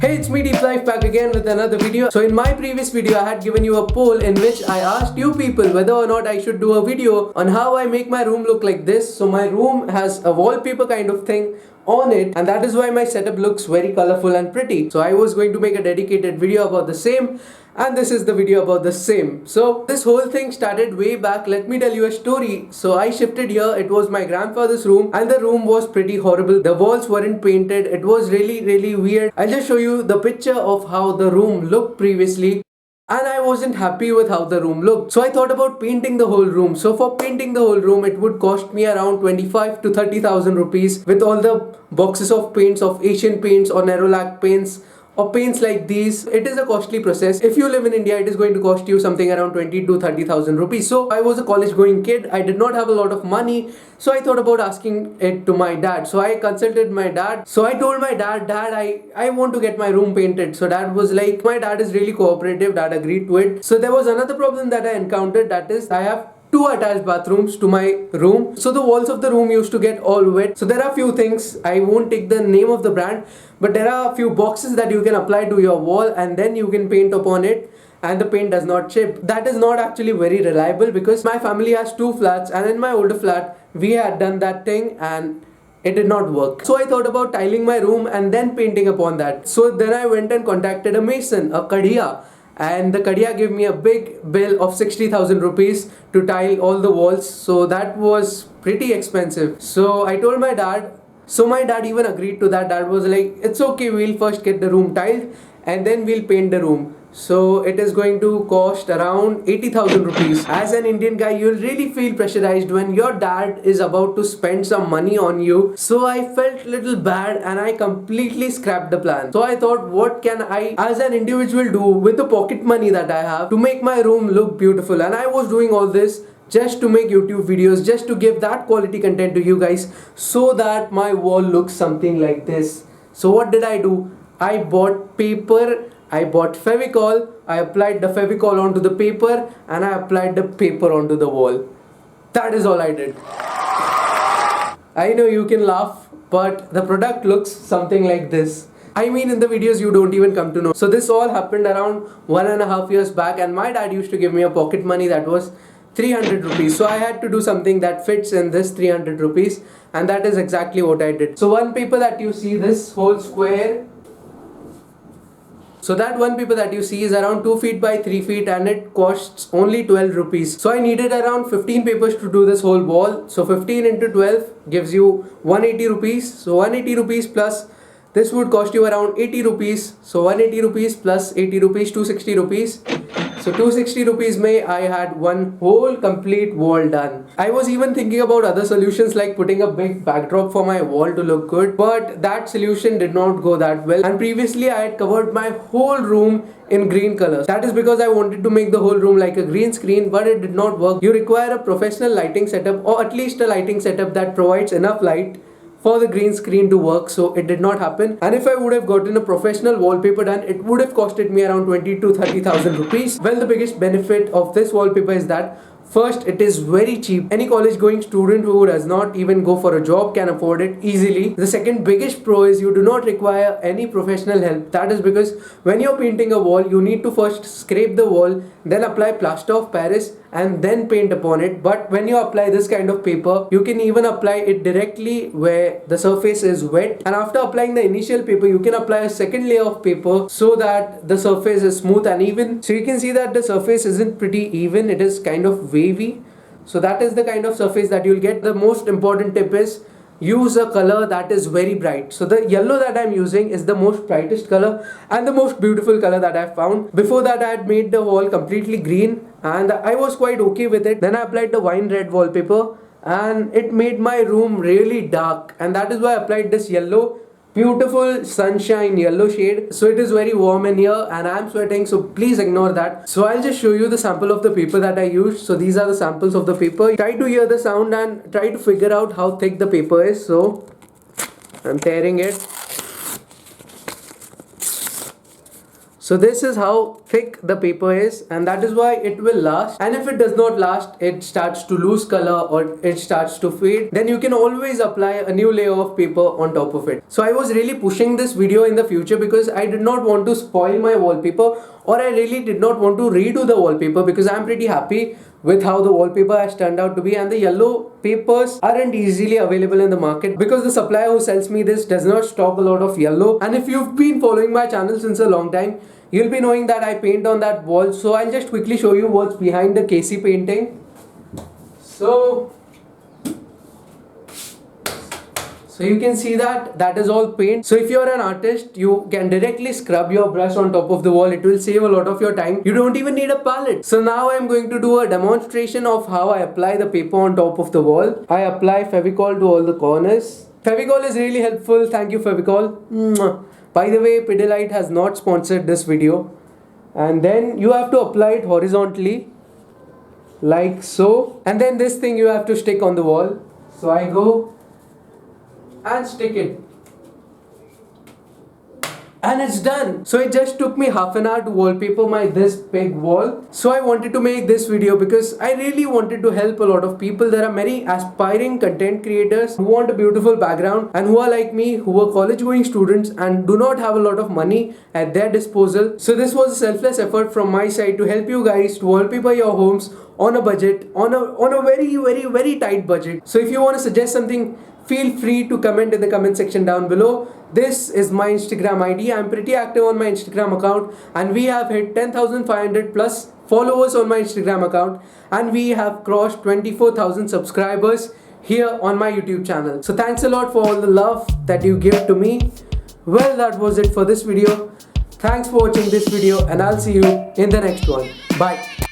Hey, it's me Deeplife back again with another video. So in my previous video I had given you a poll in which I asked you people whether or not I should do a video on how I make my room look like this. So my room has a wallpaper kind of thing on it, and that is why my setup looks very colorful and pretty. So I was going to make a dedicated video about the same, and this is the video about the same. So this whole thing started way back. Let me tell you a story. So I shifted here. It was my grandfather's room, and the room was pretty horrible. The walls weren't painted. It was really weird. I'll just show you the picture of how the room looked previously. And I wasn't happy with how the room looked. So I thought about painting the whole room. So for painting the whole room, it would cost me around 25 to 30,000 rupees with all the boxes of paints, of Asian paints or Nerolac paints or paints like these. It is a costly process. If you live in India, it is going to cost you something around 20 to 30,000 rupees. So I was a college going kid. I did not have a lot of money. So I thought about asking it to my dad. So I consulted my dad. So I told my dad, I want to get my room painted. So dad was like, my dad is really cooperative. Dad agreed to it. So there was another problem that I encountered, that is I have two attached bathrooms to my room. So the walls of the room used to get all wet. So there are few things, I won't take the name of the brand, but there are a few boxes that you can apply to your wall and then you can paint upon it and the paint does not chip. That is not actually very reliable because my family has two flats, and in my older flat we had done that thing and it did not work. So I thought about tiling my room and then painting upon that. So then I went and contacted a mason, a Kadiya, and the Kadiya gave me a big bill of 60,000 rupees to tile all the walls. So that was pretty expensive. So I told my dad. So my dad even agreed to that. Dad was like, it's okay, we'll first get the room tiled and then we'll paint the room. So it is going to cost around 80,000 rupees. As an Indian guy, you'll really feel pressurized when your dad is about to spend some money on you. So I felt little bad and I completely scrapped the plan. So I thought, what can I as an individual do with the pocket money that I have to make my room look beautiful? And I was doing all this just to make YouTube videos, just to give that quality content to you guys so that my wall looks something like this. So what did I do? I bought paper, I bought Fevicol, I applied the Fevicol onto the paper and I applied the paper onto the wall. That is all I did. I know you can laugh, but the product looks something like this. I mean, in the videos you don't even come to know. So this all happened around 1.5 years back, and my dad used to give me a pocket money that was 300 rupees. So I had to do something that fits in this 300 rupees, and that is exactly what I did. So one paper that you see, this whole square, so that one paper that you see is around 2 feet by 3 feet and it costs only 12 rupees. So I needed around 15 papers to do this whole wall. So 15 into 12 gives you 180 rupees. So 180 rupees plus this would cost you around 80 rupees. So 180 rupees plus 80 rupees, 260 rupees. So 260 rupees may I had one whole complete wall done. I was even thinking about other solutions like putting a big backdrop for my wall to look good, but that solution did not go that well. And previously I had covered my whole room in green colors. That is because I wanted to make the whole room like a green screen, but it did not work. You require a professional lighting setup, or at least a lighting setup that provides enough light for the green screen to work, so it did not happen. And if I would have gotten a professional wallpaper done, it would have costed me around 20 to 30,000 rupees. Well, the biggest benefit of this wallpaper is that first, it is very cheap. Any college going student who does not even go for a job can afford it easily. The second biggest pro is you do not require any professional help. That is because when you're painting a wall, you need to first scrape the wall, then apply plaster of Paris and then paint upon it. But when you apply this kind of paper, you can even apply it directly where the surface is wet. And after applying the initial paper, you can apply a second layer of paper so that the surface is smooth and even. So you can see that the surface isn't pretty even, it is kind of wavy. So that is the kind of surface that you'll get. The most important tip is use a color that is very bright. So the yellow that I'm using is the most brightest color and the most beautiful color that I found. Before that I had made the wall completely green and I was quite okay with it. Then I applied the wine red wallpaper and it made my room really dark, and that is why I applied this yellow, beautiful sunshine yellow shade. So it is very warm in here and I'm sweating, so please ignore that. So I'll just show you the sample of the paper that I used. So these are the samples of the paper. Try to hear the sound and try to figure out how thick the paper is. So I'm tearing it. So this is how thick the paper is, and that is why it will last. And if it does not last, it starts to lose color or it starts to fade, then you can always apply a new layer of paper on top of it. So I was really pushing this video in the future because I did not want to spoil my wallpaper, or I really did not want to redo the wallpaper, because I'm pretty happy with how the wallpaper has turned out to be. And the yellow papers aren't easily available in the market because the supplier who sells me this does not stock a lot of yellow. And if you've been following my channel since a long time, you'll be knowing that I paint on that wall. So I'll just quickly show you what's behind the KC painting. So you can see that is all paint. So if you're an artist, you can directly scrub your brush on top of the wall. It will save a lot of your time. You don't even need a palette. So now I'm going to do a demonstration of how I apply the paper on top of the wall. I apply Fevicol to all the corners. Fevicol is really helpful. Thank you, Fevicol. Mwah. By the way, Pidilite has not sponsored this video. And then you have to apply it horizontally, like so. And then this thing you have to stick on the wall. So I go and stick it, and it's done. So it just took me half an hour to wallpaper this big wall. So I wanted to make this video because I really wanted to help a lot of people. There are many aspiring content creators who want a beautiful background and who are like me, who are college going students and do not have a lot of money at their disposal. So this was a selfless effort from my side to help you guys to wallpaper your homes on a budget, on a very tight budget. So if you want to suggest something, feel free to comment in the comment section down below. This is my Instagram ID. I'm pretty active on my Instagram account, and we have hit 10,500 plus followers on my Instagram account, and we have crossed 24,000 subscribers here on my YouTube channel. So thanks a lot for all the love that you give to me. Well, that was it for this video. Thanks for watching this video, and I'll see you in the next one. Bye.